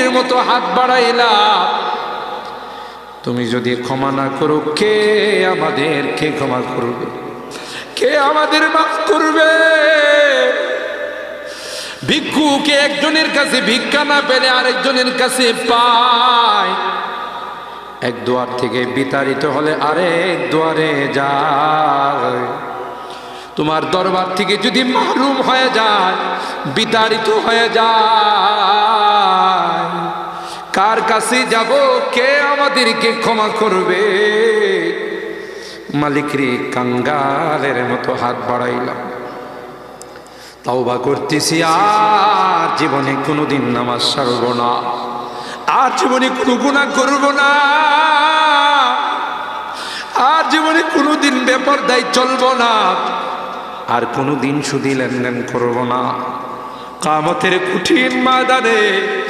ফকিরের মতো হাত বাড়াইলাম, তুমি যদি ক্ষমা না করো কে আমাদেরকে ক্ষমা করবে, কে আমাদের মাফ করবে? ভিক্ষুকে একজনের কাছে ভিক্ষা না পেলে আরেকজনের কাছে পায়, এক দুয়ার থেকে বিতাড়িত হলে আরেক দুয়ারে যায়। তোমার দরবার থেকে যদি মাহরুম হয়ে যায়, বিতাড়িত হয়ে যায়, কার কাছে যাব, কে আমাদেরকে ক্ষমা করবে? মালিক রে, কাঙ্গালের মতো হাত বাড়াইলাম, তওবা করতেছি, আর জীবনে কোনোদিন নামাজ ছাড়ব না, আর জীবনে কোনো গুনাহ করব না, আর জীবনে কোনোদিন বেপরদায় চলব না, আর কোনোদিন সুদী লেনদেন করব না। কিয়ামতের কঠিন ময়দানে